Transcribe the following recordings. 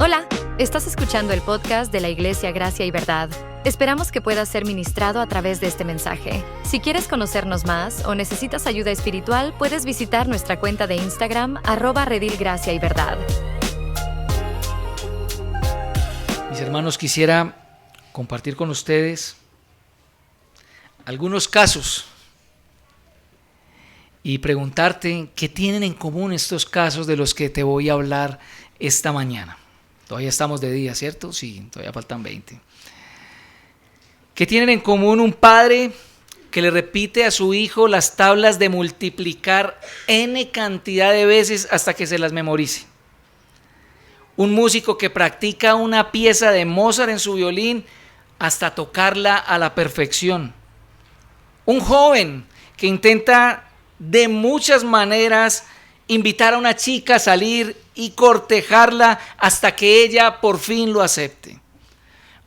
Hola, estás escuchando el podcast de la Iglesia Gracia y Verdad. Esperamos que puedas ser ministrado a través de este mensaje. Si quieres conocernos más o necesitas ayuda espiritual, puedes visitar nuestra cuenta de Instagram, @redilgracia y verdad. Mis hermanos, quisiera compartir con ustedes algunos casos y preguntarte qué tienen en común estos casos de los que te voy a hablar esta mañana. Todavía estamos de día, ¿cierto? Sí, todavía faltan 20. ¿Qué tienen en común un padre que le repite a su hijo las tablas de multiplicar n cantidad de veces hasta que se las memorice? Un músico que practica una pieza de Mozart en su violín hasta tocarla a la perfección. Un joven que intenta de muchas maneras invitar a una chica a salir y cortejarla hasta que ella por fin lo acepte.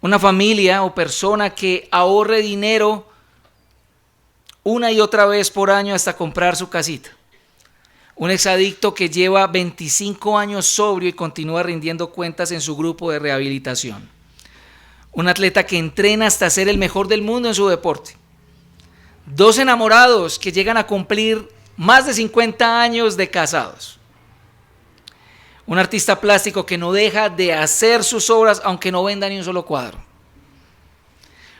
Una familia o persona que ahorre dinero una y otra vez por año hasta comprar su casita. Un exadicto que lleva 25 años sobrio y continúa rindiendo cuentas en su grupo de rehabilitación. Un atleta que entrena hasta ser el mejor del mundo en su deporte. Dos enamorados que llegan a cumplir más de 50 años de casados. Un artista plástico que no deja de hacer sus obras aunque no venda ni un solo cuadro.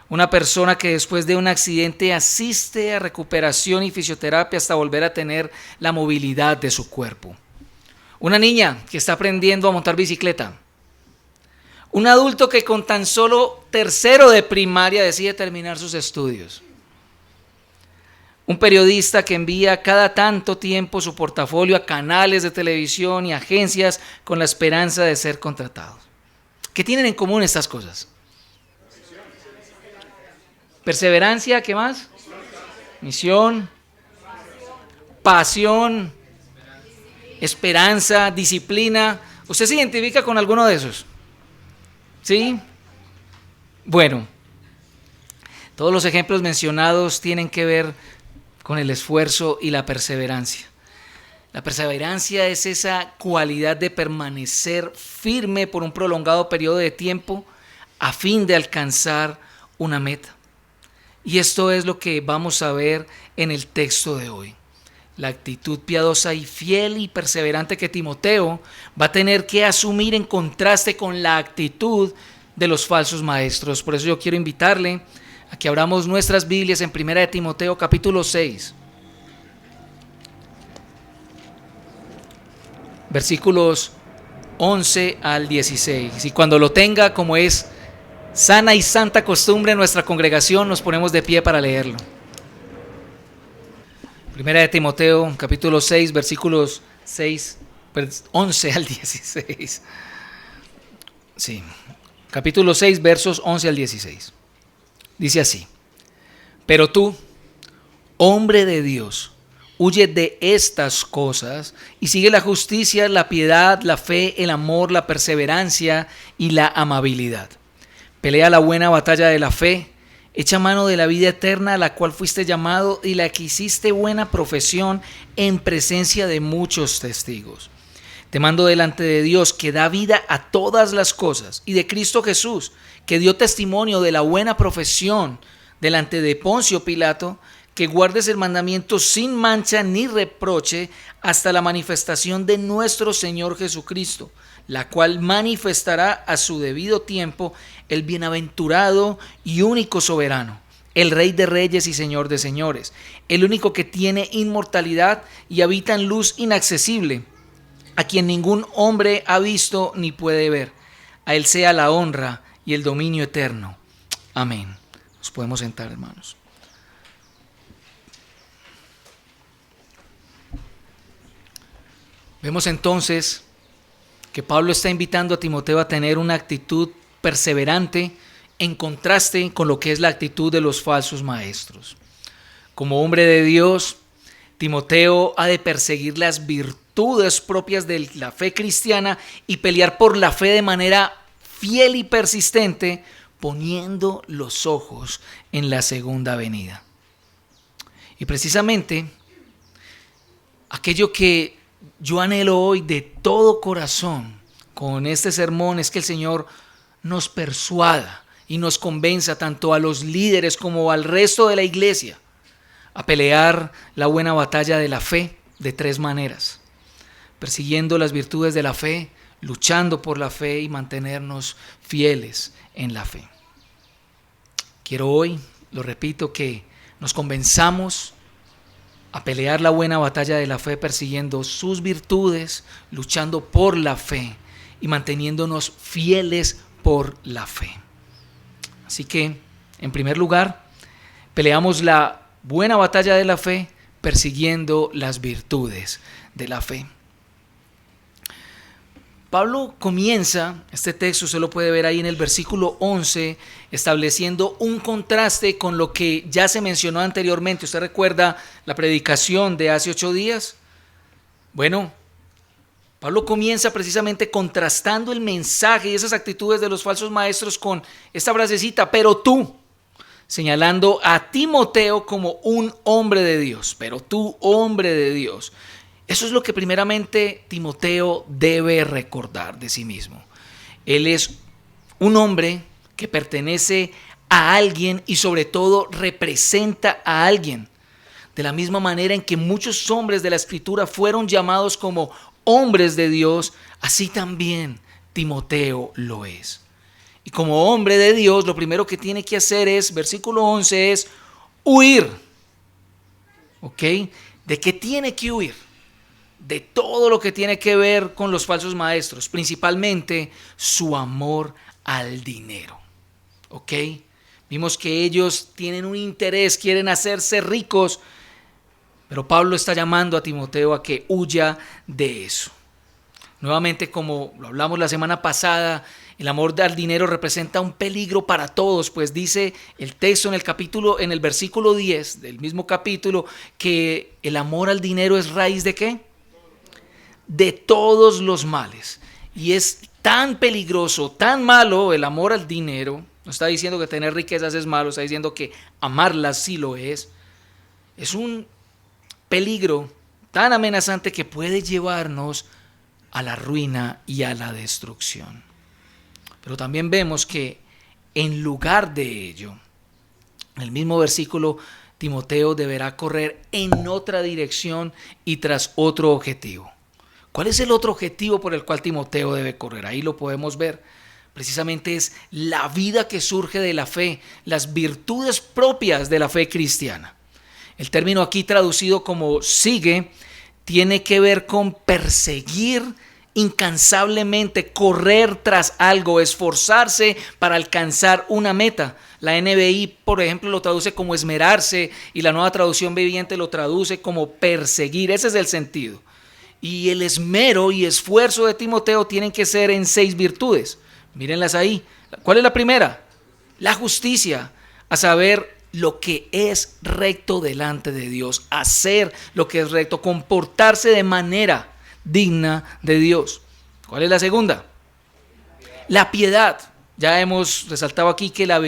Una persona que después de un accidente asiste a recuperación y fisioterapia hasta volver a tener la movilidad de su cuerpo. Una niña que está aprendiendo a montar bicicleta. Un adulto que con tan solo tercero de primaria decide terminar sus estudios. Un periodista que envía cada tanto tiempo su portafolio a canales de televisión y agencias con la esperanza de ser contratados. ¿Qué tienen en común estas cosas? Perseverancia, ¿qué más? Misión, pasión, esperanza, disciplina. ¿Usted se identifica con alguno de esos? ¿Sí? Bueno, todos los ejemplos mencionados tienen que ver con el esfuerzo y la perseverancia. La perseverancia es esa cualidad de permanecer firme por un prolongado periodo de tiempo a fin de alcanzar una meta. Y esto es lo que vamos a ver en el texto de hoy. La actitud piadosa y fiel y perseverante que Timoteo va a tener que asumir en contraste con la actitud de los falsos maestros. Por eso yo quiero invitarle a que abramos nuestras Biblias en 1 de Timoteo capítulo 6, versículos 11 al 16. Y cuando lo tenga, como es sana y santa costumbre en nuestra congregación, nos ponemos de pie para leerlo. 1 de Timoteo capítulo 6, versículos 11 al 16. Sí, capítulo 6, versos 11 al 16. Dice así: pero tú, hombre de Dios, huye de estas cosas y sigue la justicia, la piedad, la fe, el amor, la perseverancia y la amabilidad. Pelea la buena batalla de la fe, echa mano de la vida eterna a la cual fuiste llamado y la que hiciste buena profesión en presencia de muchos testigos. Te mando delante de Dios que da vida a todas las cosas y de Cristo Jesús, que dio testimonio de la buena profesión delante de Poncio Pilato, que guardes el mandamiento sin mancha ni reproche hasta la manifestación de nuestro Señor Jesucristo, la cual manifestará a su debido tiempo el bienaventurado y único soberano, el Rey de reyes y Señor de señores, el único que tiene inmortalidad y habita en luz inaccesible, a quien ningún hombre ha visto ni puede ver. A Él sea la honra y el dominio eterno. Amén. Nos podemos sentar, hermanos. Vemos entonces que Pablo está invitando a Timoteo a tener una actitud perseverante en contraste con lo que es la actitud de los falsos maestros. Como hombre de Dios, Timoteo ha de perseguir las virtudes propias de la fe cristiana y pelear por la fe de manera fiel y persistente, poniendo los ojos en la segunda venida. Y precisamente aquello que yo anhelo hoy de todo corazón con este sermón es que el Señor nos persuada y nos convenza tanto a los líderes como al resto de la iglesia a pelear la buena batalla de la fe de 3 maneras: persiguiendo las virtudes de la fe, luchando por la fe y mantenernos fieles en la fe. Quiero hoy, lo repito, que nos convenzamos a pelear la buena batalla de la fe persiguiendo sus virtudes, luchando por la fe y manteniéndonos fieles por la fe. Así que, en primer lugar, peleamos la buena batalla de la fe persiguiendo las virtudes de la fe. Pablo comienza este texto, usted lo puede ver ahí en el versículo 11, estableciendo un contraste con lo que ya se mencionó anteriormente. ¿Usted recuerda la predicación de hace 8 días? Bueno, Pablo comienza precisamente contrastando el mensaje y esas actitudes de los falsos maestros con esta frasecita: pero tú, señalando a Timoteo como un hombre de Dios. Pero tú, hombre de Dios. Eso es lo que primeramente Timoteo debe recordar de sí mismo. Él es un hombre que pertenece a alguien y sobre todo representa a alguien. De la misma manera en que muchos hombres de la Escritura fueron llamados como hombres de Dios, así también Timoteo lo es. Y como hombre de Dios, lo primero que tiene que hacer es, versículo 11, es huir. ¿Ok? ¿De qué tiene que huir? De todo lo que tiene que ver con los falsos maestros, principalmente su amor al dinero. ¿Ok? Vimos que ellos tienen un interés, quieren hacerse ricos, pero Pablo está llamando a Timoteo a que huya de eso. Nuevamente, como lo hablamos la semana pasada, el amor al dinero representa un peligro para todos, pues dice el texto en el versículo 10 del mismo capítulo que el amor al dinero es raíz ¿de qué? De todos los males. Y es tan peligroso, tan malo el amor al dinero. No está diciendo que tener riquezas es malo, está diciendo que amarlas sí lo es. Es un peligro tan amenazante que puede llevarnos a la ruina y a la destrucción. Pero también vemos que en lugar de ello, en el mismo versículo, Timoteo deberá correr en otra dirección y tras otro objetivo. ¿Cuál es el otro objetivo por el cual Timoteo debe correr? Ahí lo podemos ver. Precisamente es la vida que surge de la fe, las virtudes propias de la fe cristiana. El término aquí traducido como sigue tiene que ver con perseguir incansablemente, correr tras algo, esforzarse para alcanzar una meta. La NBI, por ejemplo, lo traduce como esmerarse y la Nueva Traducción Viviente lo traduce como perseguir. Ese es el sentido. Y el esmero y esfuerzo de Timoteo tienen que ser en 6 virtudes. Mírenlas ahí. ¿Cuál es la primera? La justicia, a saber, lo que es recto delante de Dios, hacer lo que es recto, comportarse de manera digna de Dios. ¿Cuál es la segunda? La piedad. Ya hemos resaltado aquí que la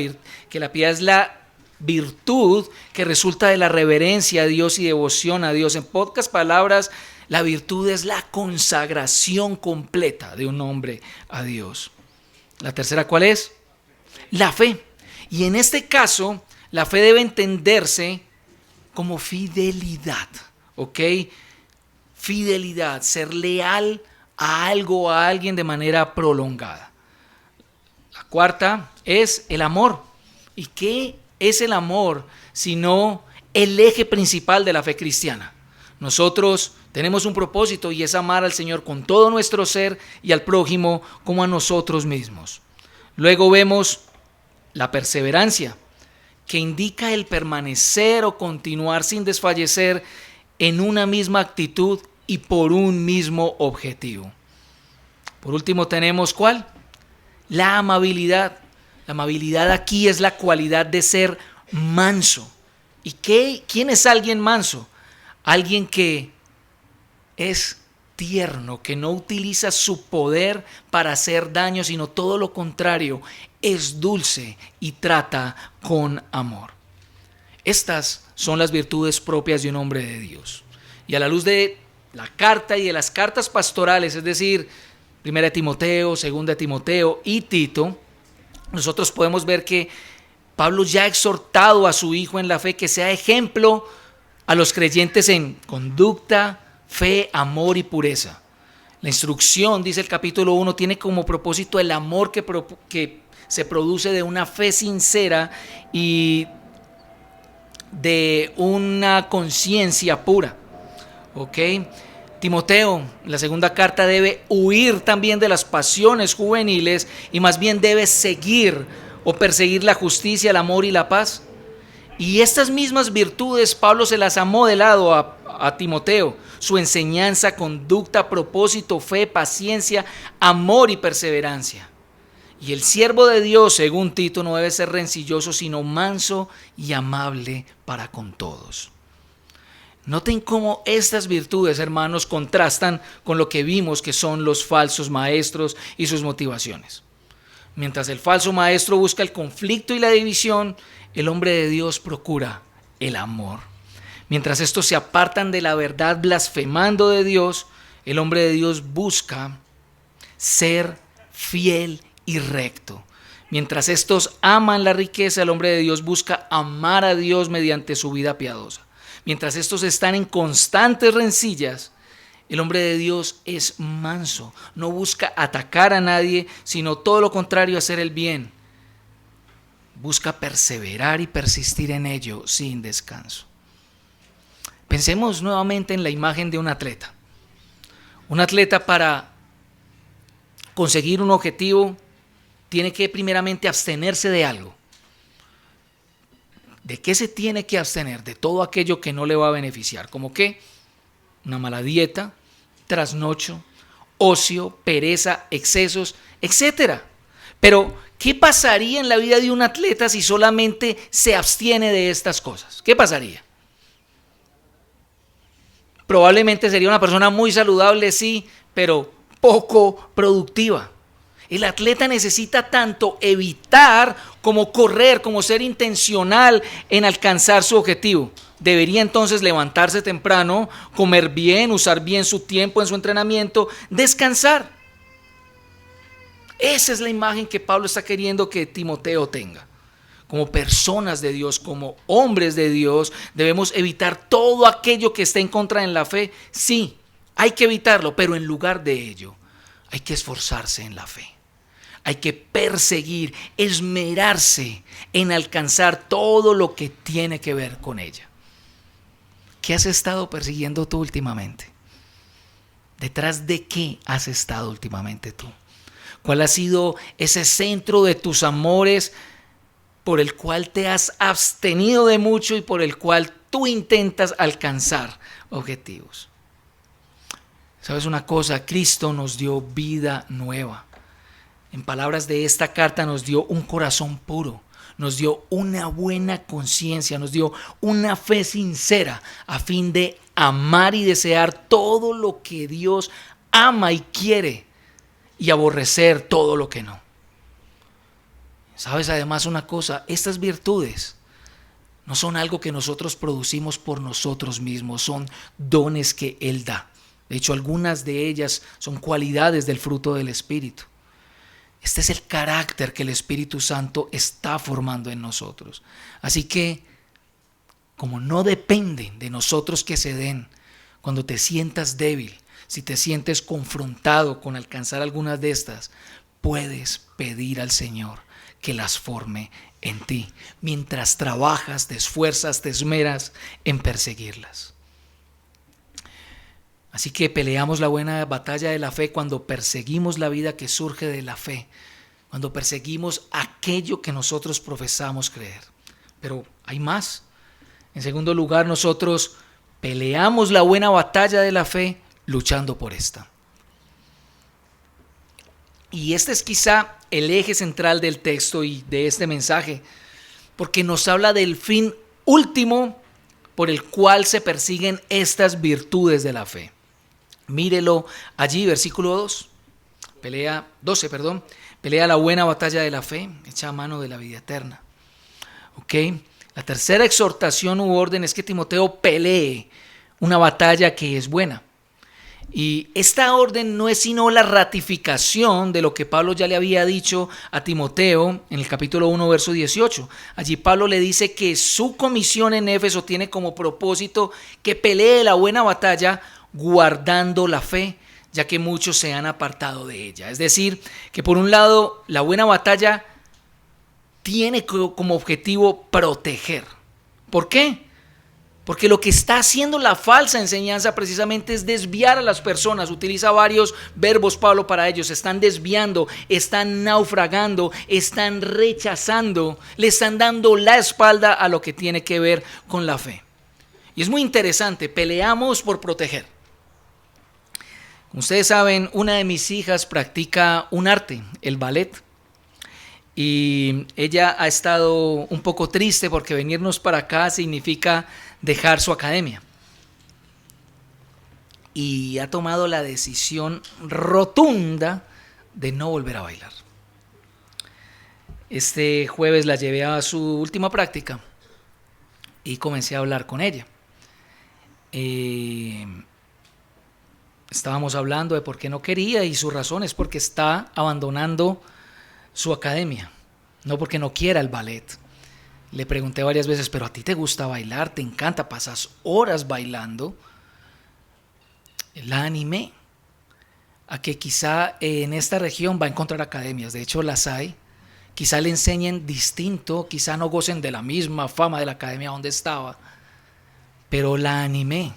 piedad es la virtud que resulta de la reverencia a Dios y devoción a Dios. En pocas palabras, la virtud es la consagración completa de un hombre a Dios. La tercera, ¿cuál es? La fe. Y en este caso, la fe debe entenderse como fidelidad, ¿ok? Fidelidad, ser leal a algo o a alguien de manera prolongada. La cuarta es el amor. ¿Y qué es el amor sino el eje principal de la fe cristiana? Nosotros tenemos un propósito y es amar al Señor con todo nuestro ser y al prójimo como a nosotros mismos. Luego vemos la perseverancia, que indica el permanecer o continuar sin desfallecer en una misma actitud y por un mismo objetivo. Por último tenemos ¿cuál? La amabilidad. La amabilidad aquí es la cualidad de ser manso. ¿Y quién es alguien manso? Alguien que es tierno, que no utiliza su poder para hacer daño, sino todo lo contrario, es dulce y trata con amor. Estas son las virtudes propias de un hombre de Dios. Y a la luz de la carta y de las cartas pastorales, es decir, Primera de Timoteo, Segunda de Timoteo y Tito, nosotros podemos ver que Pablo ya ha exhortado a su hijo en la fe que sea ejemplo a los creyentes en conducta, fe, amor y pureza. La instrucción, dice el capítulo 1, tiene como propósito el amor que se produce de una fe sincera y de una conciencia pura. ¿Ok? Timoteo, en la segunda carta, debe huir también de las pasiones juveniles y más bien debe seguir o perseguir la justicia, el amor y la paz. Y estas mismas virtudes Pablo se las ha modelado a Timoteo: su enseñanza, conducta, propósito, fe, paciencia, amor y perseverancia. Y el siervo de Dios, según Tito, no debe ser rencilloso, sino manso y amable para con todos. Noten cómo estas virtudes, hermanos, contrastan con lo que vimos que son los falsos maestros y sus motivaciones. Mientras el falso maestro busca el conflicto y la división, el hombre de Dios procura el amor. Mientras estos se apartan de la verdad blasfemando de Dios, el hombre de Dios busca ser fiel y recto. Mientras estos aman la riqueza, el hombre de Dios busca amar a Dios mediante su vida piadosa. Mientras estos están en constantes rencillas, el hombre de Dios es manso, no busca atacar a nadie, sino todo lo contrario, hacer el bien. Busca perseverar y persistir en ello sin descanso. Pensemos nuevamente en la imagen de un atleta. Un atleta, para conseguir un objetivo, tiene que primeramente abstenerse de algo. ¿De qué se tiene que abstener? De todo aquello que no le va a beneficiar. ¿Cómo qué? Una mala dieta, trasnocho, ocio, pereza, excesos, etc. Pero, ¿qué pasaría en la vida de un atleta si solamente se abstiene de estas cosas? ¿Qué pasaría? Probablemente sería una persona muy saludable, sí, pero poco productiva. El atleta necesita tanto evitar como correr, como ser intencional en alcanzar su objetivo. Debería entonces levantarse temprano, comer bien, usar bien su tiempo en su entrenamiento, descansar. Esa es la imagen que Pablo está queriendo que Timoteo tenga. Como personas de Dios, como hombres de Dios, debemos evitar todo aquello que esté en contra de la fe. Sí, hay que evitarlo, pero en lugar de ello, hay que esforzarse en la fe. Hay que perseguir, esmerarse en alcanzar todo lo que tiene que ver con ella. ¿Qué has estado persiguiendo tú últimamente? ¿Detrás de qué has estado últimamente tú? ¿Cuál ha sido ese centro de tus amores por el cual te has abstenido de mucho y por el cual tú intentas alcanzar objetivos? ¿Sabes una cosa? Cristo nos dio vida nueva. En palabras de esta carta, nos dio un corazón puro, nos dio una buena conciencia, nos dio una fe sincera a fin de amar y desear todo lo que Dios ama y quiere y aborrecer todo lo que no. ¿Sabes además una cosa? Estas virtudes no son algo que nosotros producimos por nosotros mismos, son dones que Él da. De hecho, algunas de ellas son cualidades del fruto del Espíritu. Este es el carácter que el Espíritu Santo está formando en nosotros. Así que, como no dependen de nosotros que se den, cuando te sientas débil, si te sientes confrontado con alcanzar algunas de estas, puedes pedir al Señor que las forme en ti, mientras trabajas, te esfuerzas, te esmeras en perseguirlas. Así que peleamos la buena batalla de la fe cuando perseguimos la vida que surge de la fe, cuando perseguimos aquello que nosotros profesamos creer. Pero hay más. En segundo lugar, nosotros peleamos la buena batalla de la fe luchando por esta. Y este es quizá el eje central del texto y de este mensaje, porque nos habla del fin último por el cual se persiguen estas virtudes de la fe. Mírelo allí, versículo 12, pelea la buena batalla de la fe, echa mano de la vida eterna. La tercera exhortación u orden es que Timoteo pelee una batalla que es buena. Y esta orden no es sino la ratificación de lo que Pablo ya le había dicho a Timoteo en el capítulo 1, verso 18. Allí Pablo le dice que su comisión en Éfeso tiene como propósito que pelee la buena batalla guardando la fe, ya que muchos se han apartado de ella. Es decir, que por un lado la buena batalla tiene como objetivo proteger. ¿Por qué? Porque lo que está haciendo la falsa enseñanza precisamente es desviar a las personas. Utiliza varios verbos Pablo para ellos. Están desviando, están naufragando, están rechazando, le están dando la espalda a lo que tiene que ver con la fe. Y es muy interesante, peleamos por proteger. Como ustedes saben, una de mis hijas practica un arte, el ballet. Y ella ha estado un poco triste porque venirnos para acá significa dejar su academia. Y ha tomado la decisión rotunda de no volver a bailar. Este jueves la llevé a su última práctica y comencé a hablar con ella. Estábamos hablando de por qué no quería y su razón es porque está abandonando su academia, no porque no quiera el ballet. Le pregunté varias veces, pero a ti te gusta bailar, te encanta, pasas horas bailando. La animé a que quizá en esta región va a encontrar academias, de hecho las hay, quizá le enseñen distinto, quizá no gocen de la misma fama de la academia donde estaba, pero la animé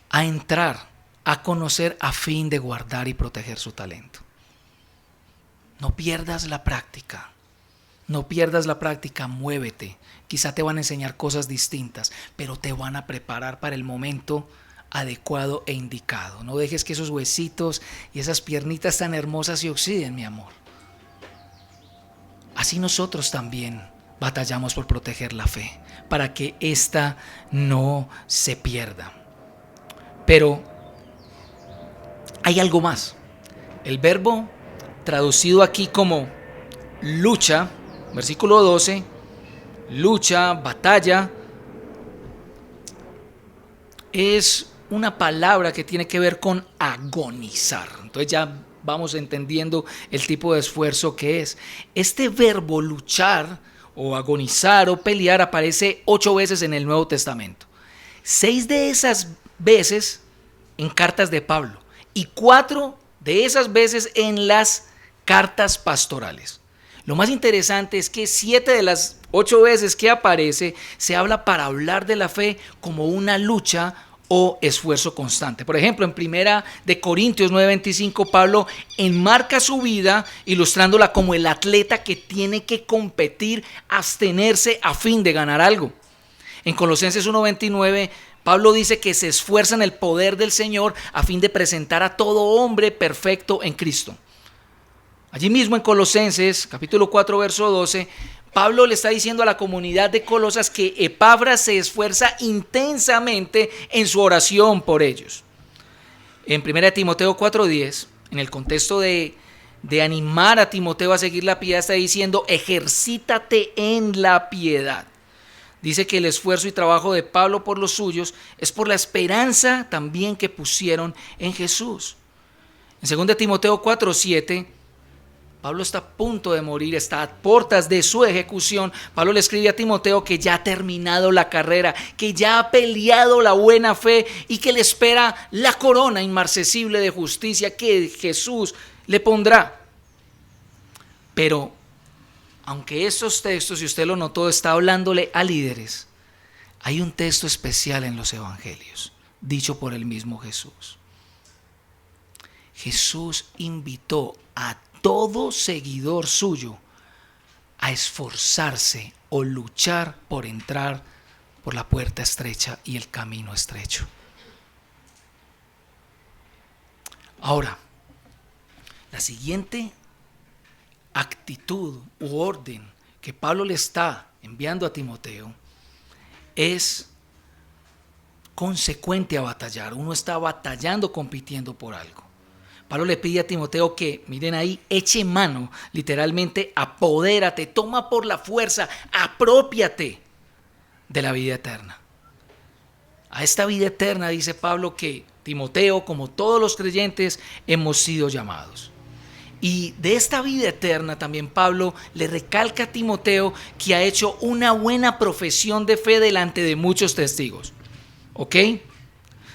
a entrar, a conocer a fin de guardar y proteger su talento. No pierdas la práctica, muévete. Quizá te van a enseñar cosas distintas, pero te van a preparar para el momento adecuado e indicado. No dejes que esos huesitos y esas piernitas tan hermosas se oxiden, mi amor. Así nosotros también batallamos por proteger la fe, para que ésta no se pierda. Pero hay algo más. El verbo traducido aquí como lucha, versículo 12, lucha, batalla, es una palabra que tiene que ver con agonizar. Entonces ya vamos entendiendo el tipo de esfuerzo que es. Este verbo luchar o agonizar o pelear aparece 8 veces en el Nuevo Testamento. 6 de esas veces en cartas de Pablo y 4 de esas veces en las cartas pastorales. Lo más interesante es que 7 de las 8 veces que aparece se habla para hablar de la fe como una lucha o esfuerzo constante. Por ejemplo, en 1 de Corintios 9:25, Pablo enmarca su vida ilustrándola como el atleta que tiene que competir, abstenerse a fin de ganar algo. En Colosenses 1:29, Pablo dice que se esfuerza en el poder del Señor a fin de presentar a todo hombre perfecto en Cristo. Allí mismo en Colosenses, capítulo 4, verso 12, Pablo le está diciendo a la comunidad de Colosas que Epafras se esfuerza intensamente en su oración por ellos. En 1 Timoteo 4:10, en el contexto de animar a Timoteo a seguir la piedad, está diciendo: ejercítate en la piedad. Dice que el esfuerzo y trabajo de Pablo por los suyos es por la esperanza también que pusieron en Jesús. En 2 Timoteo 4:7, Pablo está a punto de morir, está a puertas de su ejecución. Pablo le escribe a Timoteo que ya ha terminado la carrera, que ya ha peleado la buena fe y que le espera la corona inmarcesible de justicia que Jesús le pondrá. Pero, aunque estos textos, si usted lo notó, está hablándole a líderes, hay un texto especial en los evangelios, dicho por el mismo Jesús. Jesús invitó a todo seguidor suyo a esforzarse o luchar por entrar por la puerta estrecha y el camino estrecho. Ahora, la siguiente actitud u orden que Pablo le está enviando a Timoteo es consecuente a batallar. Uno está batallando, compitiendo por algo. Pablo le pide a Timoteo que, miren ahí, eche mano, literalmente apodérate, toma por la fuerza, apropiate de la vida eterna. A esta vida eterna dice Pablo que Timoteo, como todos los creyentes, hemos sido llamados. Y de esta vida eterna también Pablo le recalca a Timoteo que ha hecho una buena profesión de fe delante de muchos testigos. ¿Ok?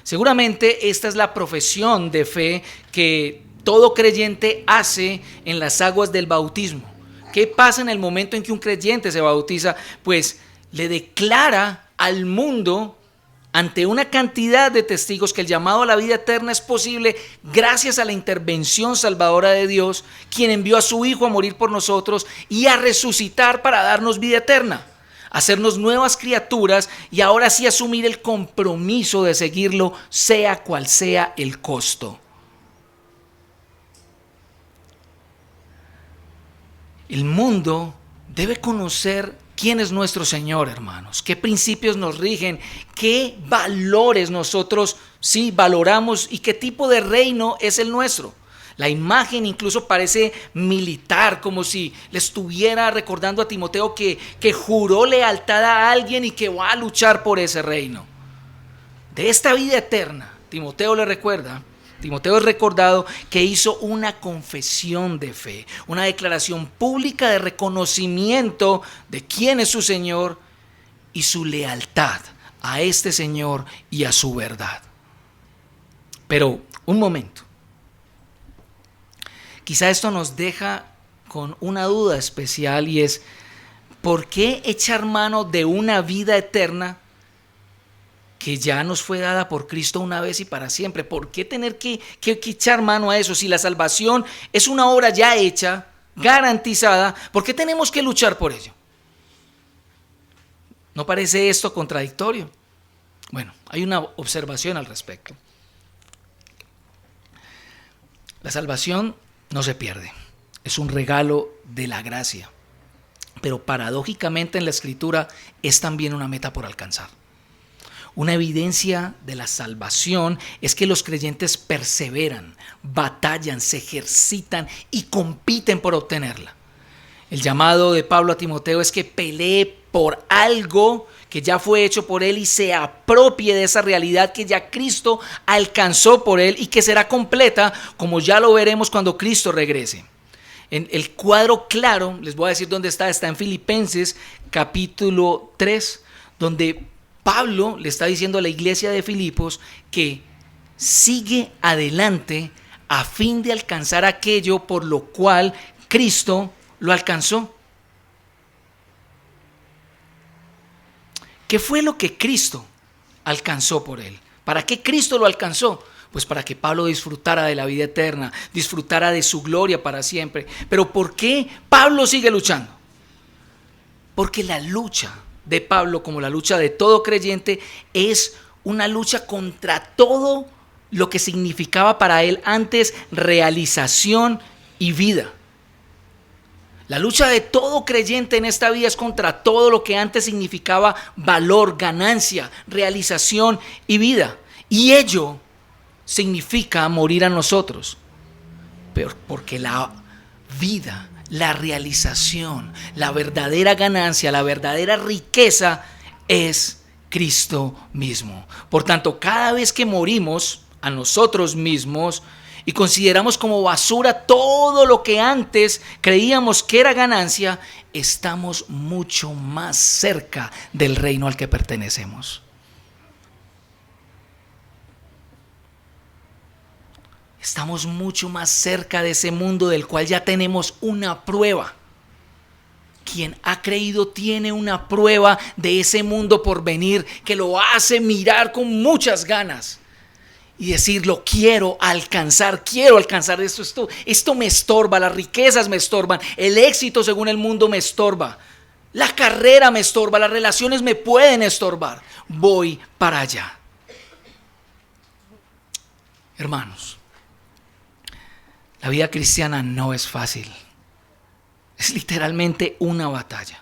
Seguramente esta es la profesión de fe que todo creyente hace en las aguas del bautismo. ¿Qué pasa en el momento en que un creyente se bautiza? Pues le declara al mundo, ante una cantidad de testigos, que el llamado a la vida eterna es posible gracias a la intervención salvadora de Dios, quien envió a su Hijo a morir por nosotros y a resucitar para darnos vida eterna, hacernos nuevas criaturas y ahora sí asumir el compromiso de seguirlo, sea cual sea el costo. El mundo debe conocer quién es nuestro Señor, hermanos, qué principios nos rigen, qué valores nosotros sí valoramos y qué tipo de reino es el nuestro. La imagen incluso parece militar, como si le estuviera recordando a Timoteo que juró lealtad a alguien y que va a luchar por ese reino. De esta vida eterna, Timoteo es recordado que hizo una confesión de fe, una declaración pública de reconocimiento de quién es su Señor y su lealtad a este Señor y a su verdad. Pero un momento. Quizá esto nos deja con una duda especial y es: ¿por qué echar mano de una vida eterna que ya nos fue dada por Cristo una vez y para siempre? ¿Por qué tener que echar mano a eso? Si la salvación es una obra ya hecha, garantizada, ¿por qué tenemos que luchar por ello? ¿No parece esto contradictorio? Bueno, hay una observación al respecto. La salvación no se pierde, es un regalo de la gracia, pero paradójicamente en la Escritura es también una meta por alcanzar. Una evidencia de la salvación es que los creyentes perseveran, batallan, se ejercitan y compiten por obtenerla. El llamado de Pablo a Timoteo es que pelee por algo que ya fue hecho por él y se apropie de esa realidad que ya Cristo alcanzó por él y que será completa, como ya lo veremos cuando Cristo regrese. En el cuadro claro, les voy a decir dónde está en Filipenses capítulo 3, donde Pablo le está diciendo a la iglesia de Filipos que sigue adelante a fin de alcanzar aquello por lo cual Cristo lo alcanzó. ¿Qué fue lo que Cristo alcanzó por él? ¿Para qué Cristo lo alcanzó? Pues para que Pablo disfrutara de la vida eterna, disfrutara de su gloria para siempre. Pero ¿por qué Pablo sigue luchando? Porque la lucha de Pablo, como la lucha de todo creyente, es una lucha contra todo lo que significaba para él antes realización y vida. La lucha de todo creyente en esta vida es contra todo lo que antes significaba valor, ganancia, realización y vida. Y ello significa morir a nosotros. Pero porque la vida, la realización, la verdadera ganancia, la verdadera riqueza es Cristo mismo. Por tanto, cada vez que morimos a nosotros mismos y consideramos como basura todo lo que antes creíamos que era ganancia, estamos mucho más cerca del reino al que pertenecemos. Estamos mucho más cerca de ese mundo del cual ya tenemos una prueba. Quien ha creído tiene una prueba de ese mundo por venir que lo hace mirar con muchas ganas y decir: lo quiero alcanzar esto me estorba, las riquezas me estorban, el éxito según el mundo me estorba, la carrera me estorba, las relaciones me pueden estorbar, voy para allá. Hermanos, la vida cristiana no es fácil. Es literalmente una batalla,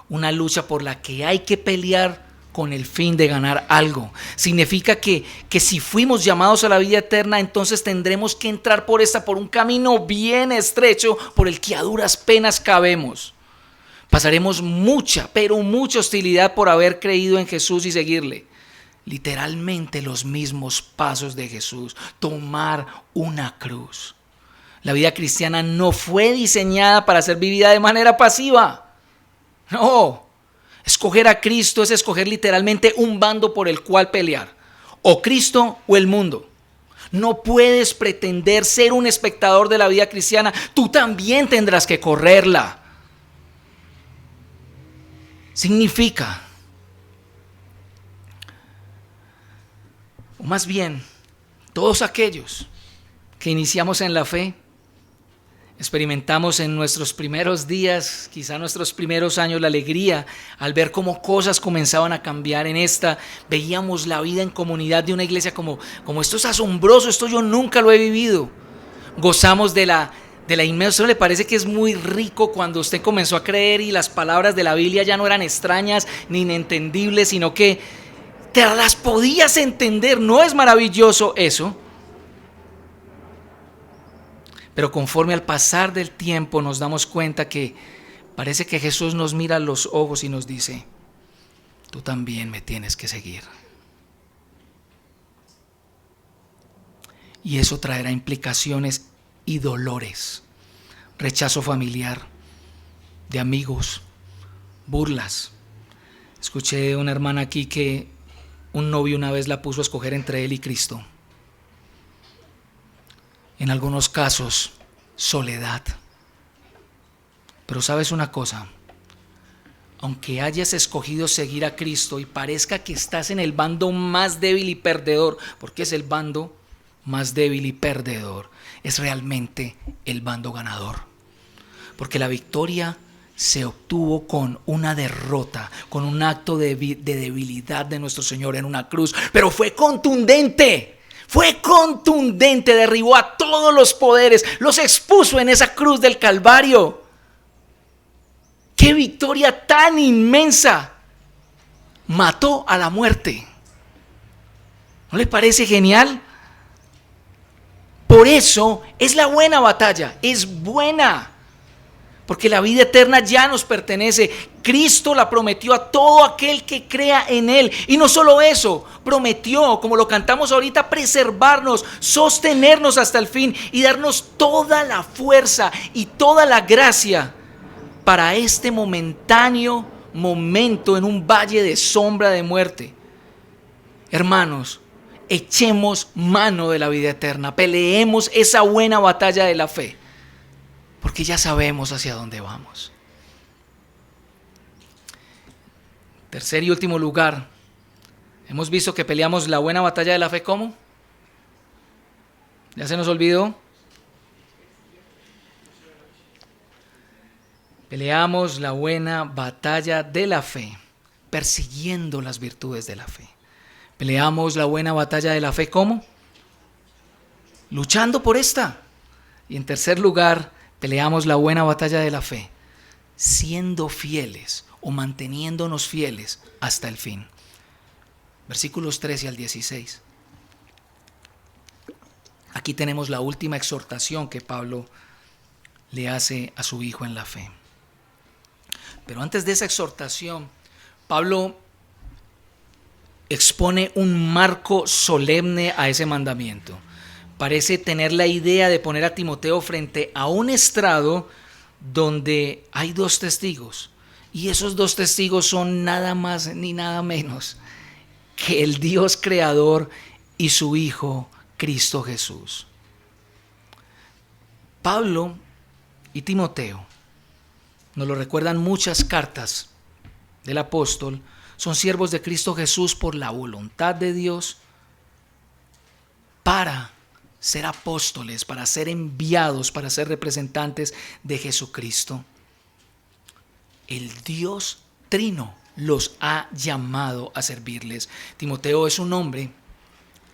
una lucha por la que hay que pelear con el fin de ganar algo. Significa que si fuimos llamados a la vida eterna, entonces tendremos que entrar por un camino bien estrecho por el que a duras penas cabemos. Pasaremos mucha, pero mucha hostilidad por haber creído en Jesús y seguirle. literalmente los mismos pasos de Jesús, tomar una cruz. La vida cristiana no fue diseñada para ser vivida de manera pasiva. No, escoger a Cristo es escoger literalmente un bando por el cual pelear, o Cristo o el mundo. No puedes pretender ser un espectador de la vida cristiana, tú también tendrás que correrla. Significa, o más bien, todos aquellos que iniciamos en la fe, experimentamos en nuestros primeros días, quizá nuestros primeros años, la alegría al ver cómo cosas comenzaban a cambiar en esta. Veíamos la vida en comunidad de una iglesia como esto es asombroso, esto yo nunca lo he vivido. Gozamos de la inmersión. ¿Le parece que es muy rico cuando usted comenzó a creer y las palabras de la Biblia ya no eran extrañas ni inentendibles, sino que te las podías entender? ¿No es maravilloso eso? Pero conforme al pasar del tiempo nos damos cuenta que parece que Jesús nos mira a los ojos y nos dice: tú también me tienes que seguir. Y eso traerá implicaciones y dolores, rechazo familiar, de amigos, burlas. Escuché de una hermana aquí que un novio una vez la puso a escoger entre él y Cristo. En algunos casos, soledad. Pero sabes una cosa, aunque hayas escogido seguir a Cristo y parezca que estás en el bando más débil y perdedor, porque es el bando más débil y perdedor, es realmente el bando ganador. Porque la victoria se obtuvo con una derrota, con un acto de debilidad de nuestro Señor en una cruz, pero fue contundente. Fue contundente, derribó a todos los poderes, los expuso en esa cruz del Calvario. ¡Qué victoria tan inmensa! Mató a la muerte. ¿No le parece genial? Por eso es la buena batalla, es buena. Porque la vida eterna ya nos pertenece. Cristo la prometió a todo aquel que crea en Él. Y no solo eso, prometió, como lo cantamos ahorita, preservarnos, sostenernos hasta el fin y darnos toda la fuerza y toda la gracia para este momentáneo momento en un valle de sombra de muerte. Hermanos, echemos mano de la vida eterna, peleemos esa buena batalla de la fe. Porque ya sabemos hacia dónde vamos. Tercer y último lugar, hemos visto que peleamos la buena batalla de la fe. ¿Cómo? ¿Ya se nos olvidó? Peleamos la buena batalla de la fe, persiguiendo las virtudes de la fe. Peleamos la buena batalla de la fe. ¿Cómo? Luchando por esta. Y en tercer lugar, peleamos la buena batalla de la fe, siendo fieles o manteniéndonos fieles hasta el fin. Versículos 13 al 16. Aquí tenemos la última exhortación que Pablo le hace a su hijo en la fe. Pero antes de esa exhortación, Pablo expone un marco solemne a ese mandamiento. Parece tener la idea de poner a Timoteo frente a un estrado donde hay dos testigos. Y esos dos testigos son nada más ni nada menos que el Dios creador y su Hijo, Cristo Jesús. Pablo y Timoteo, nos lo recuerdan muchas cartas del apóstol, son siervos de Cristo Jesús por la voluntad de Dios para ser apóstoles, para ser enviados, para ser representantes de Jesucristo. El Dios Trino los ha llamado a servirles. Timoteo es un hombre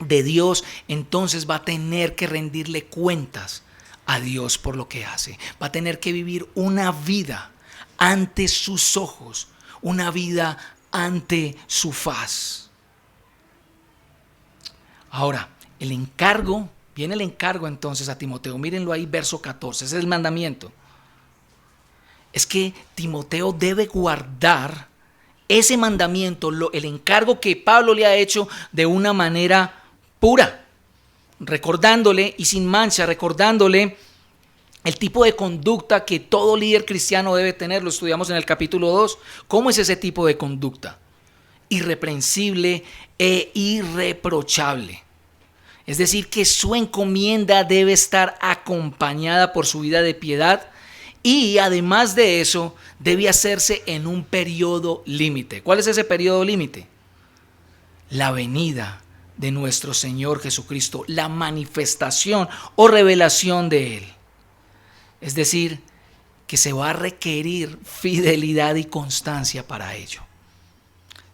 de Dios, entonces va a tener que rendirle cuentas a Dios por lo que hace. Va a tener que vivir una vida ante sus ojos, una vida ante su faz. Ahora, viene el encargo entonces a Timoteo. Mírenlo ahí, verso 14, ese es el mandamiento. Es que Timoteo debe guardar ese mandamiento, el encargo que Pablo le ha hecho de una manera pura, recordándole y sin mancha, recordándole el tipo de conducta que todo líder cristiano debe tener. Lo estudiamos en el capítulo 2. ¿Cómo es ese tipo de conducta? Irreprensible e irreprochable. Es decir, que su encomienda debe estar acompañada por su vida de piedad y además de eso debe hacerse en un periodo límite. ¿Cuál es ese periodo límite? La venida de nuestro Señor Jesucristo, la manifestación o revelación de Él. Es decir, que se va a requerir fidelidad y constancia para ello.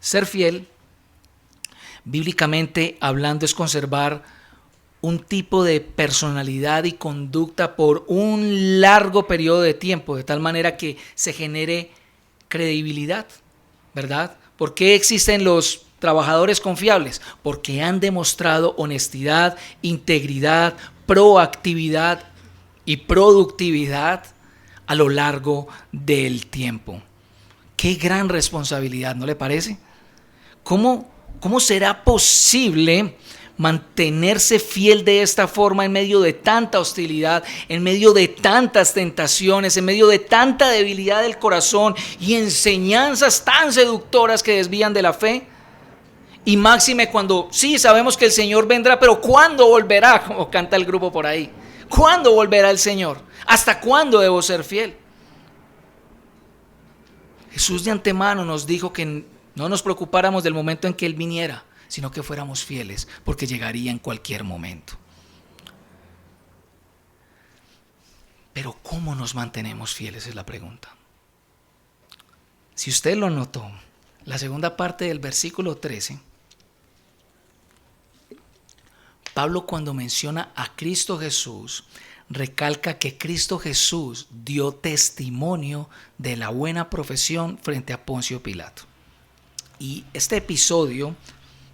Ser fiel, bíblicamente hablando, es conservar un tipo de personalidad y conducta por un largo periodo de tiempo, de tal manera que se genere credibilidad, ¿verdad? ¿Por qué existen los trabajadores confiables? Porque han demostrado honestidad, integridad, proactividad y productividad a lo largo del tiempo. Qué gran responsabilidad, ¿no le parece? ¿Cómo será posible mantenerse fiel de esta forma en medio de tanta hostilidad, en medio de tantas tentaciones, en medio de tanta debilidad del corazón y enseñanzas tan seductoras que desvían de la fe? Y máxime cuando sí sabemos que el Señor vendrá, pero ¿cuándo volverá? Como canta el grupo por ahí. ¿Cuándo volverá el Señor? ¿Hasta cuándo debo ser fiel? Jesús de antemano nos dijo que no nos preocupáramos del momento en que Él viniera, sino que fuéramos fieles, porque llegaría en cualquier momento. Pero ¿cómo nos mantenemos fieles? Es la pregunta. Si usted lo notó, la segunda parte del versículo 13, Pablo, cuando menciona a Cristo Jesús, recalca que Cristo Jesús dio testimonio de la buena profesión frente a Poncio Pilato. Y este episodio,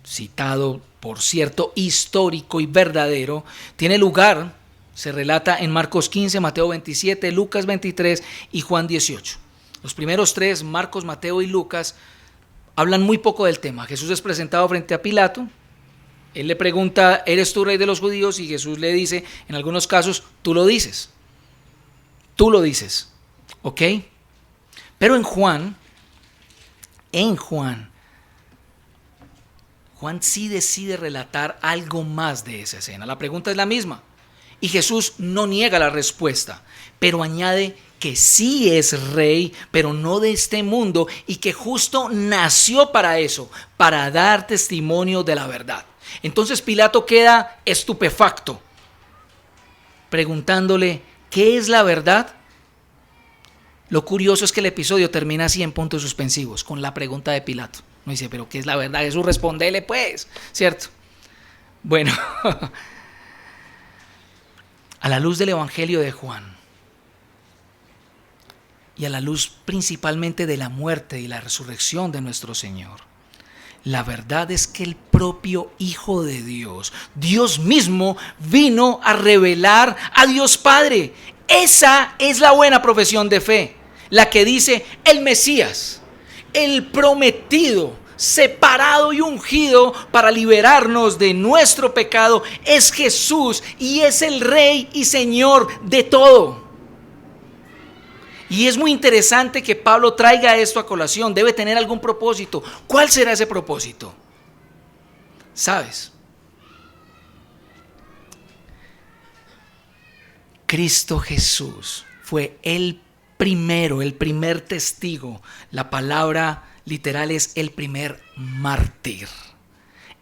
citado por cierto histórico y verdadero, tiene lugar, se relata en Marcos 15, Mateo 27, Lucas 23 y Juan 18. Los primeros tres, Marcos, Mateo y Lucas, hablan muy poco del tema. Jesús es presentado frente a Pilato. Él le pregunta, ¿eres tú rey de los judíos? Y Jesús le dice, en algunos casos, tú lo dices. Tú lo dices. ¿Ok? Pero en Juan sí decide relatar algo más de esa escena. La pregunta es la misma. Y Jesús no niega la respuesta, pero añade que sí es rey, pero no de este mundo, y que justo nació para eso, para dar testimonio de la verdad. Entonces Pilato queda estupefacto, preguntándole, ¿qué es la verdad? Lo curioso es que el episodio termina así en puntos suspensivos, con la pregunta de Pilato. No dice, ¿pero qué es la verdad? Jesús, respóndele pues, ¿cierto? Bueno, a la luz del Evangelio de Juan, y a la luz principalmente de la muerte y la resurrección de nuestro Señor, la verdad es que el propio Hijo de Dios, Dios mismo, vino a revelar a Dios Padre. Esa es la buena profesión de fe, la que dice el Mesías, el prometido, separado y ungido para liberarnos de nuestro pecado, es Jesús y es el Rey y Señor de todo. Y es muy interesante que Pablo traiga esto a colación. Debe tener algún propósito. ¿Cuál será ese propósito? ¿Sabes? Cristo Jesús fue el primero, el primer testigo. La palabra literal es el primer mártir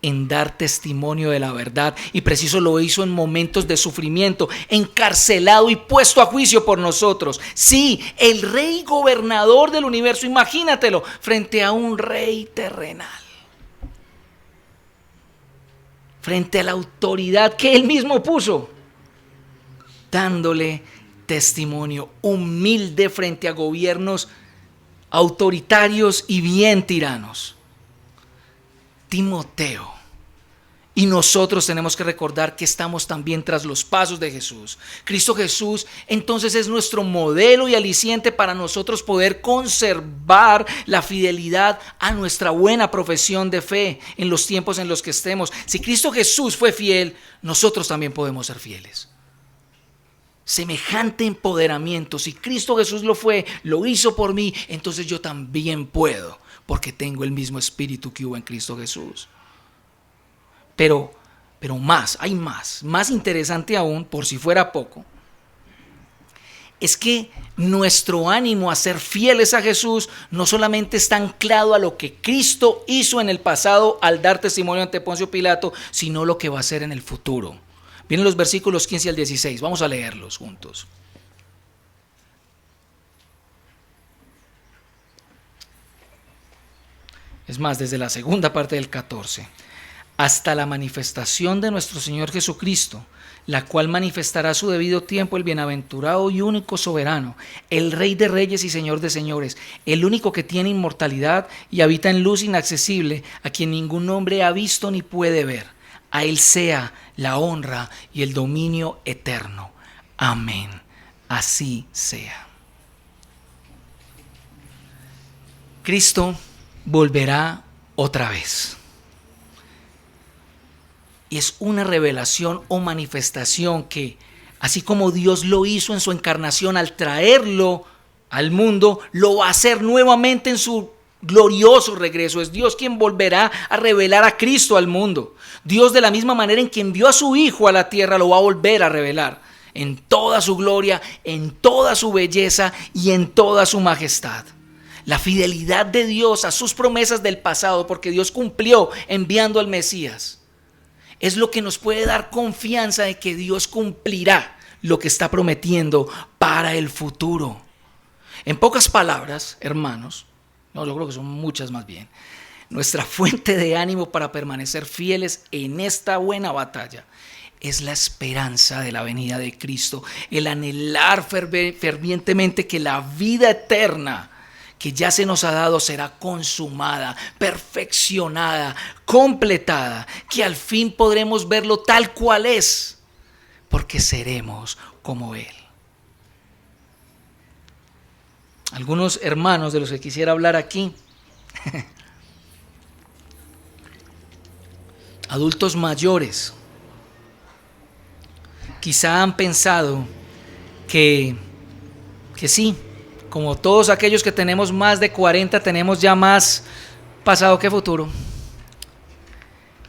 en dar testimonio de la verdad, y preciso lo hizo en momentos de sufrimiento, encarcelado y puesto a juicio por nosotros. Sí, el rey gobernador del universo, imagínatelo, frente a un rey terrenal, frente a la autoridad que él mismo puso, dándole testimonio humilde frente a gobiernos autoritarios y bien tiranos. Timoteo Y nosotros tenemos que recordar que estamos también tras los pasos de Jesús. Cristo Jesús entonces es nuestro modelo y aliciente para nosotros poder conservar la fidelidad a nuestra buena profesión de fe en los tiempos en los que estemos. Si Cristo Jesús fue fiel, nosotros también podemos ser fieles. Semejante empoderamiento, si Cristo Jesús lo fue, lo hizo por mí, entonces yo también puedo, porque tengo el mismo espíritu que hubo en Cristo Jesús. Pero hay más interesante aún, por si fuera poco, es que nuestro ánimo a ser fieles a Jesús no solamente está anclado a lo que Cristo hizo en el pasado al dar testimonio ante Poncio Pilato, sino lo que va a hacer en el futuro. Vienen los versículos 15 al 16, vamos a leerlos juntos. Es más, desde la segunda parte del 14. Hasta la manifestación de nuestro Señor Jesucristo, la cual manifestará a su debido tiempo el bienaventurado y único soberano, el Rey de reyes y Señor de señores, el único que tiene inmortalidad y habita en luz inaccesible, a quien ningún hombre ha visto ni puede ver. A Él sea la honra y el dominio eterno. Amén. Así sea. Cristo volverá otra vez. Y es una revelación o manifestación que, así como Dios lo hizo en su encarnación al traerlo al mundo, lo va a hacer nuevamente en su glorioso regreso. Es Dios quien volverá a revelar a Cristo al mundo. Dios, de la misma manera en que envió a su Hijo a la tierra, lo va a volver a revelar en toda su gloria, en toda su belleza y en toda su majestad. La fidelidad de Dios a sus promesas del pasado, porque Dios cumplió enviando al Mesías, es lo que nos puede dar confianza de que Dios cumplirá lo que está prometiendo para el futuro. En pocas palabras, hermanos, no, yo creo que son muchas más bien, nuestra fuente de ánimo para permanecer fieles en esta buena batalla es la esperanza de la venida de Cristo, el anhelar fervientemente que la vida eterna que ya se nos ha dado será consumada, perfeccionada, completada, que al fin podremos verlo tal cual es, porque seremos como Él. Algunos hermanos de los que quisiera hablar aquí, adultos mayores, quizá han pensado que sí, como todos aquellos que tenemos más de 40, tenemos ya más pasado que futuro.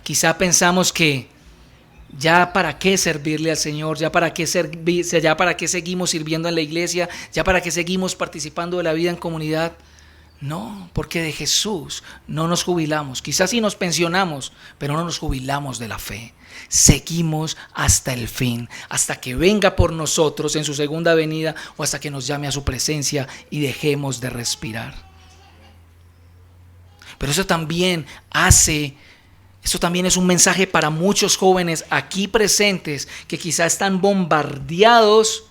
Quizá pensamos que ya para qué servirle al Señor, ya para qué seguimos sirviendo en la iglesia, ya para qué seguimos participando de la vida en comunidad. No, porque de Jesús no nos jubilamos. Quizás sí nos pensionamos, pero no nos jubilamos de la fe. Seguimos hasta el fin, hasta que venga por nosotros en su segunda venida o hasta que nos llame a su presencia y dejemos de respirar. Pero eso también es un mensaje para muchos jóvenes aquí presentes que quizá están bombardeados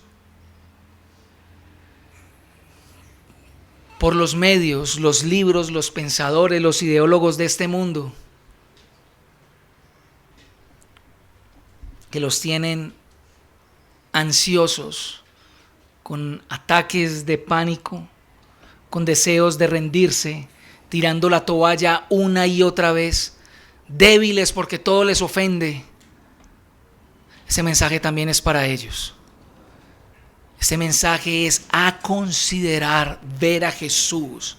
por los medios, los libros, los pensadores, los ideólogos de este mundo, que los tienen ansiosos, con ataques de pánico, con deseos de rendirse, tirando la toalla una y otra vez, débiles porque todo les ofende. Ese mensaje también es para ellos. Ese mensaje es a considerar ver a Jesús,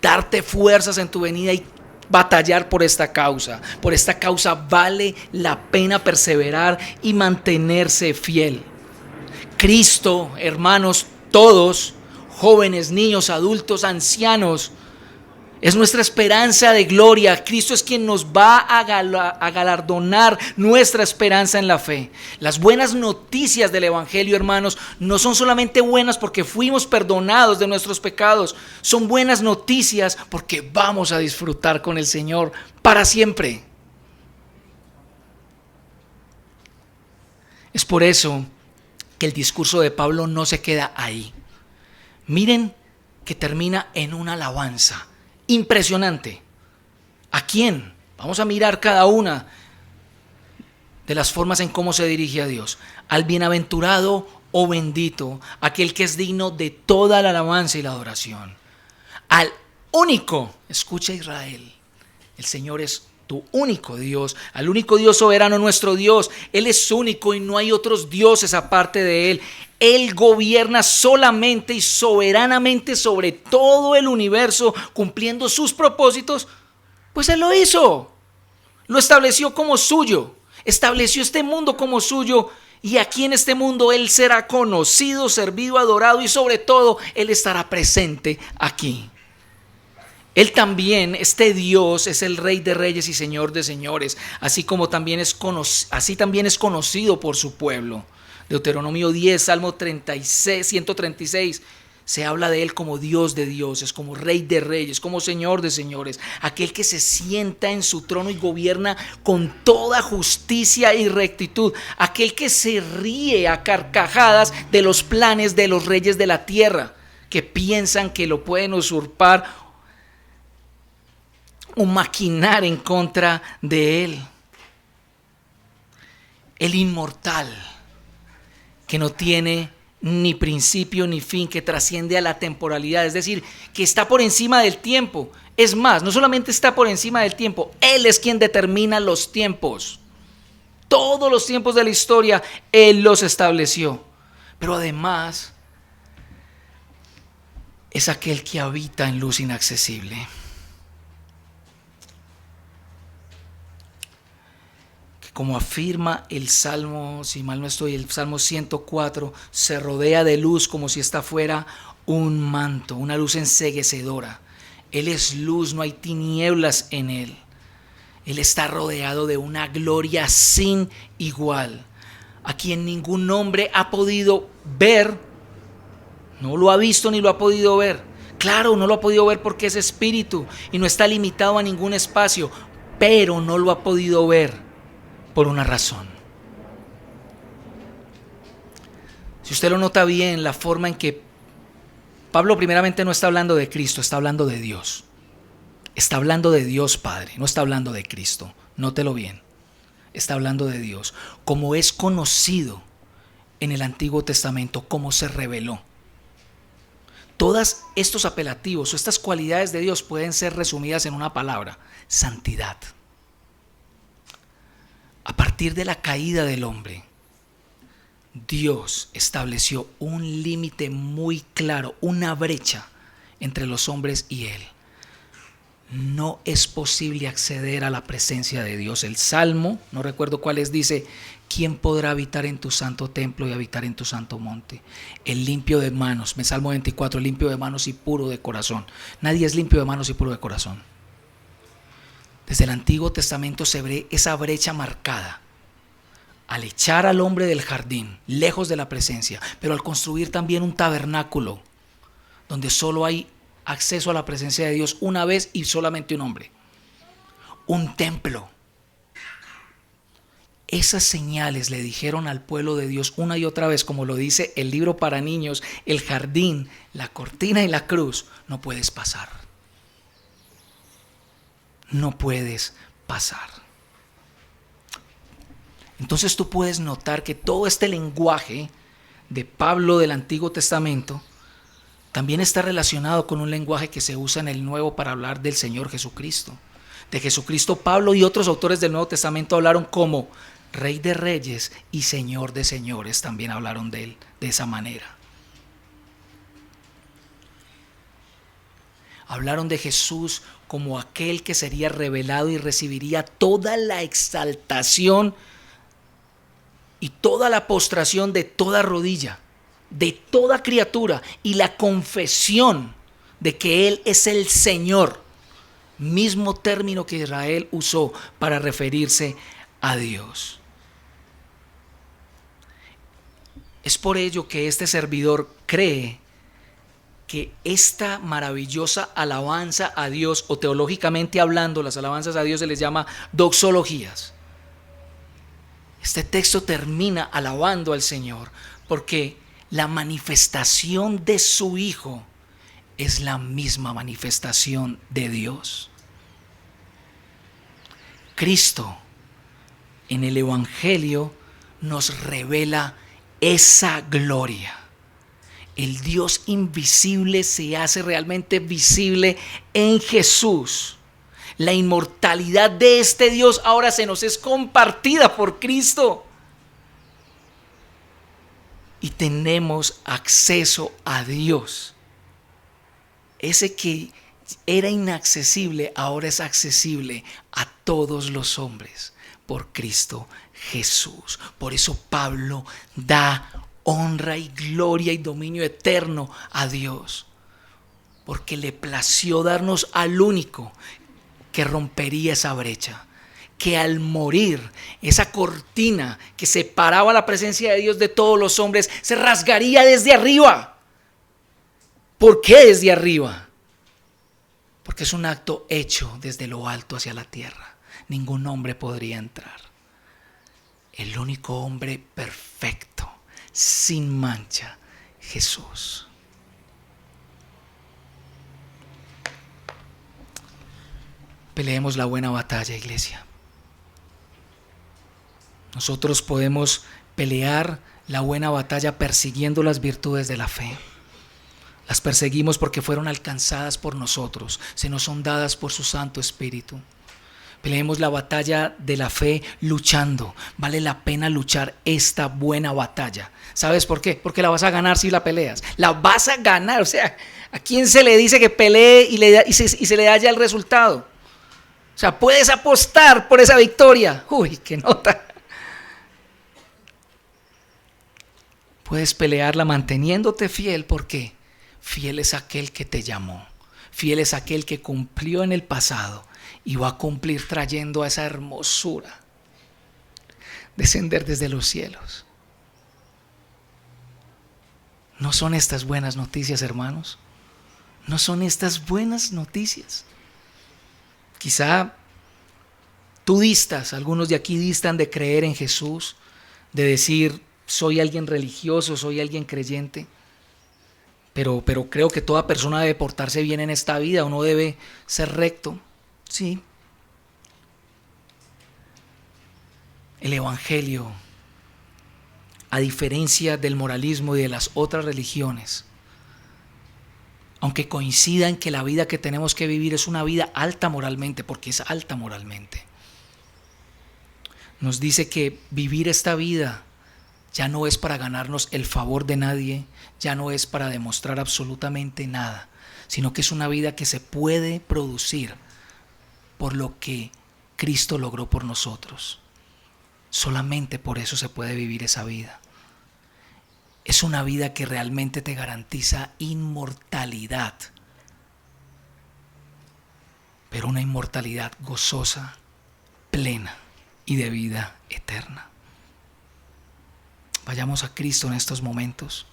darte fuerzas en tu venida y batallar por esta causa. Por esta causa vale la pena perseverar y mantenerse fiel. Cristo, hermanos, todos, jóvenes, niños, adultos, ancianos, es nuestra esperanza de gloria. Cristo es quien nos va a galardonar nuestra esperanza en la fe. Las buenas noticias del Evangelio, hermanos, no son solamente buenas porque fuimos perdonados de nuestros pecados. Son buenas noticias porque vamos a disfrutar con el Señor para siempre. Es por eso que el discurso de Pablo no se queda ahí. Miren que termina en una alabanza impresionante. ¿A quién? Vamos a mirar cada una de las formas en cómo se dirige a Dios. Al bienaventurado o bendito, aquel que es digno de toda la alabanza y la adoración. Al único, escucha Israel, el Señor es tu único Dios, al único Dios soberano, nuestro Dios. Él es único y no hay otros dioses aparte de Él. Él gobierna solamente y soberanamente sobre todo el universo, cumpliendo sus propósitos, pues Él lo hizo. Lo estableció como suyo, estableció este mundo como suyo, y aquí en este mundo Él será conocido, servido, adorado, y sobre todo Él estará presente aquí. Él también, este Dios, es el Rey de Reyes y Señor de Señores, así también es conocido por su pueblo. Deuteronomio 10, Salmo 36, 136, se habla de Él como Dios de dioses, como Rey de Reyes, como Señor de Señores, aquel que se sienta en su trono y gobierna con toda justicia y rectitud, aquel que se ríe a carcajadas de los planes de los reyes de la tierra, que piensan que lo pueden usurpar o maquinar en contra de Él. El inmortal, que no tiene ni principio ni fin, que trasciende a la temporalidad, es decir, que está por encima del tiempo. Es más, no solamente está por encima del tiempo, Él es quien determina los tiempos. Todos los tiempos de la historia Él los estableció. Pero además es aquel que habita en luz inaccesible. Como afirma el Salmo, si mal no estoy, el Salmo 104, se rodea de luz como si esta fuera un manto, una luz enceguecedora. Él es luz, no hay tinieblas en Él. Él está rodeado de una gloria sin igual, a quien ningún hombre ha podido ver, no lo ha visto ni lo ha podido ver. Claro, no lo ha podido ver porque es espíritu y no está limitado a ningún espacio, pero no lo ha podido ver por una razón. Si usted lo nota bien, la forma en que Pablo primeramente no está hablando de Cristo, está hablando de Dios. Está hablando de Dios Padre, no está hablando de Cristo. Nótelo bien. Está hablando de Dios, como es conocido en el Antiguo Testamento, cómo se reveló. Todos estos apelativos o estas cualidades de Dios pueden ser resumidas en una palabra: santidad. A partir de la caída del hombre, Dios estableció un límite muy claro, una brecha entre los hombres y Él. No es posible acceder a la presencia de Dios. El Salmo, no recuerdo cuál es, dice: ¿quién podrá habitar en tu santo templo y habitar en tu santo monte? El limpio de manos, Salmo 24, limpio de manos y puro de corazón. Nadie es limpio de manos y puro de corazón. Desde el Antiguo Testamento se ve esa brecha marcada al echar al hombre del jardín, lejos de la presencia, pero al construir también un tabernáculo donde solo hay acceso a la presencia de Dios una vez y solamente un hombre. Un templo. Esas señales le dijeron al pueblo de Dios una y otra vez, como lo dice el libro para niños: el jardín, la cortina y la cruz, no puedes pasar. No puedes pasar. Entonces tú puedes notar que todo este lenguaje de Pablo del Antiguo Testamento también está relacionado con un lenguaje que se usa en el Nuevo para hablar del Señor Jesucristo. De Jesucristo, Pablo y otros autores del Nuevo Testamento hablaron como Rey de Reyes y Señor de Señores. También hablaron de Él de esa manera. Hablaron de Jesús como aquel que sería revelado y recibiría toda la exaltación y toda la postración de toda rodilla, de toda criatura, y la confesión de que Él es el Señor, mismo término que Israel usó para referirse a Dios. Es por ello que este servidor cree que esta maravillosa alabanza a Dios, o teológicamente hablando, las alabanzas a Dios se les llama doxologías. Este texto termina alabando al Señor porque la manifestación de su Hijo es la misma manifestación de Dios. Cristo, en el Evangelio nos revela esa gloria. El Dios invisible se hace realmente visible en Jesús. La inmortalidad de este Dios ahora se nos es compartida por Cristo. Y tenemos acceso a Dios. Ese que era inaccesible ahora es accesible a todos los hombres por Cristo Jesús. Por eso Pablo da honra y gloria y dominio eterno a Dios, porque le plació darnos al único que rompería esa brecha, que al morir esa cortina que separaba la presencia de Dios de todos los hombres se rasgaría desde arriba. ¿Por qué desde arriba? Porque es un acto hecho desde lo alto hacia la tierra. Ningún hombre podría entrar. El único hombre perfecto, sin mancha, Jesús. Peleemos la buena batalla, iglesia. Nosotros podemos pelear la buena batalla persiguiendo las virtudes de la fe. Las perseguimos porque fueron alcanzadas por nosotros, se nos son dadas por su Santo Espíritu. Peleemos la batalla de la fe luchando. Vale la pena luchar esta buena batalla. ¿Sabes por qué? Porque la vas a ganar si la peleas. La vas a ganar. O sea, ¿a quién se le dice que pelee y se le da ya el resultado? O sea, puedes apostar por esa victoria. Uy, qué nota. Puedes pelearla manteniéndote fiel. ¿Por qué? Fiel es aquel que te llamó. Fiel es aquel que cumplió en el pasado y va a cumplir trayendo a esa hermosura descender desde los cielos. ¿No son estas buenas noticias, hermanos? ¿No son estas buenas noticias? Quizá tú distas, algunos de aquí distan de creer en Jesús, de decir, soy alguien religioso, soy alguien creyente. Pero creo que toda persona debe portarse bien en esta vida, uno debe ser recto. Sí. El Evangelio, a diferencia del moralismo y de las otras religiones, aunque coincida en que la vida que tenemos que vivir es una vida alta moralmente, porque es alta moralmente, nos dice que vivir esta vida ya no es para ganarnos el favor de nadie, ya no es para demostrar absolutamente nada, sino que es una vida que se puede producir por lo que Cristo logró por nosotros. Solamente por eso se puede vivir esa vida. Es una vida que realmente te garantiza inmortalidad, pero una inmortalidad gozosa, plena y de vida eterna. Vayamos a Cristo en estos momentos.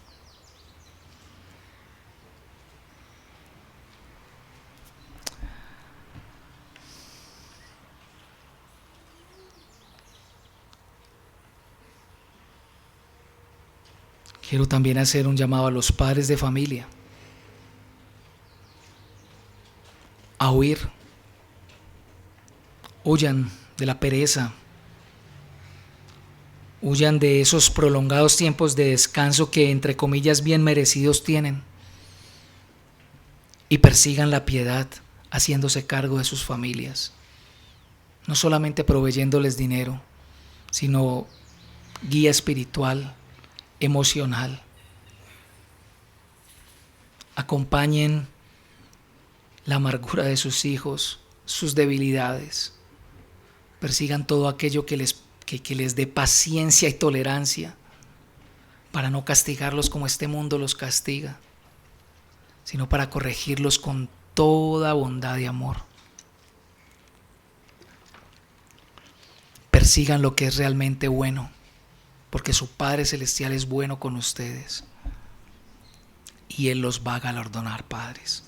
Quiero también hacer un llamado a los padres de familia a huir. Huyan de la pereza. Huyan de esos prolongados tiempos de descanso que, entre comillas, bien merecidos tienen. Y persigan la piedad, haciéndose cargo de sus familias. No solamente proveyéndoles dinero, sino guía espiritual, emocional. Acompañen la amargura de sus hijos, sus debilidades. Persigan todo aquello que les dé paciencia y tolerancia, para no castigarlos como este mundo los castiga, sino para corregirlos con toda bondad y amor. Persigan lo que es realmente bueno, porque su Padre Celestial es bueno con ustedes y Él los va a galardonar, padres.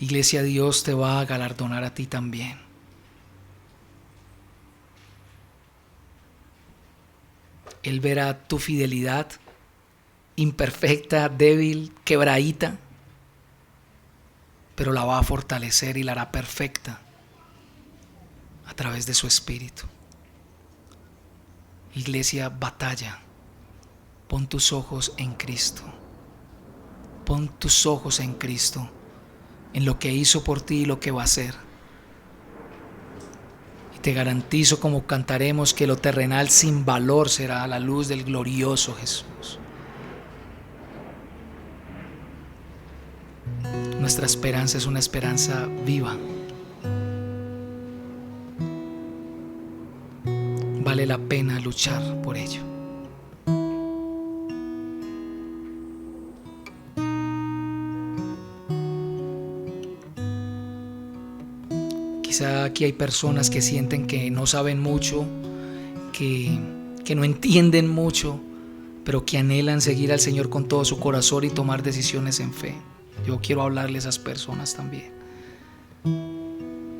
Iglesia, Dios te va a galardonar a ti también. Él verá tu fidelidad imperfecta, débil, quebradita, pero la va a fortalecer y la hará perfecta a través de su Espíritu. Iglesia, batalla. Pon tus ojos en Cristo. Pon tus ojos en Cristo, en lo que hizo por ti y lo que va a hacer. Y te garantizo, como cantaremos, que lo terrenal sin valor será a la luz del glorioso Jesús. Nuestra esperanza es una esperanza viva. Vale la pena luchar por ello. Quizá aquí hay personas que sienten que no saben mucho, que no entienden mucho, pero que anhelan seguir al Señor con todo su corazón y tomar decisiones en fe. Yo quiero hablarle a esas personas también.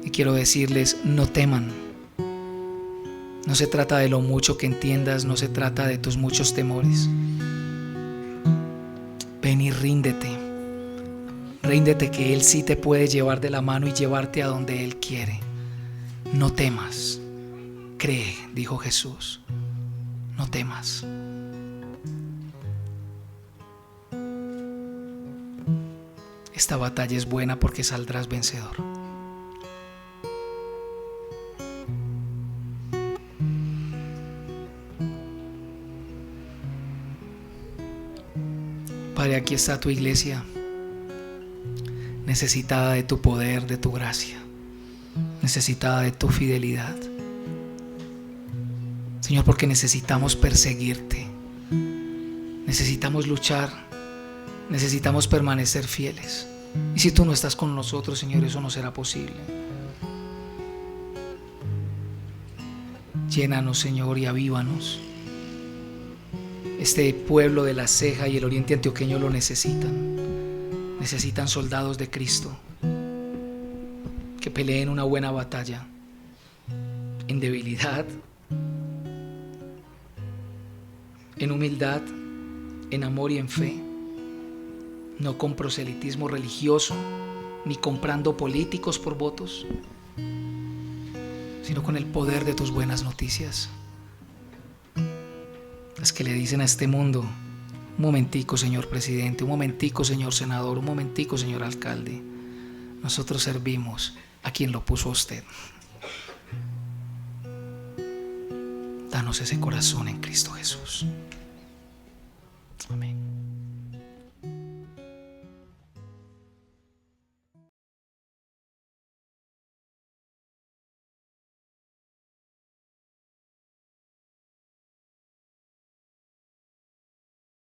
Y quiero decirles, no teman. No se trata de lo mucho que entiendas, no se trata de tus muchos temores. Ven y ríndete. Ríndete, que Él sí te puede llevar de la mano y llevarte a donde Él quiere. No temas. Cree, dijo Jesús. No temas. Esta batalla es buena porque saldrás vencedor. Padre, aquí está tu iglesia, necesitada de tu poder, de tu gracia, necesitada de tu fidelidad. Señor, porque necesitamos perseguirte, necesitamos luchar, necesitamos permanecer fieles. Y si tú no estás con nosotros, Señor, eso no será posible. Llénanos, Señor, y avívanos. Este pueblo de La Ceja y el oriente antioqueño lo necesitan. Necesitan soldados de Cristo que peleen una buena batalla en debilidad, en humildad, en amor y en fe, no con proselitismo religioso ni comprando políticos por votos, sino con el poder de tus buenas noticias. Las que le dicen a este mundo: un momentico, señor presidente, un momentico, señor senador, un momentico, señor alcalde, nosotros servimos a quien lo puso a usted. Danos ese corazón en Cristo Jesús. Amén.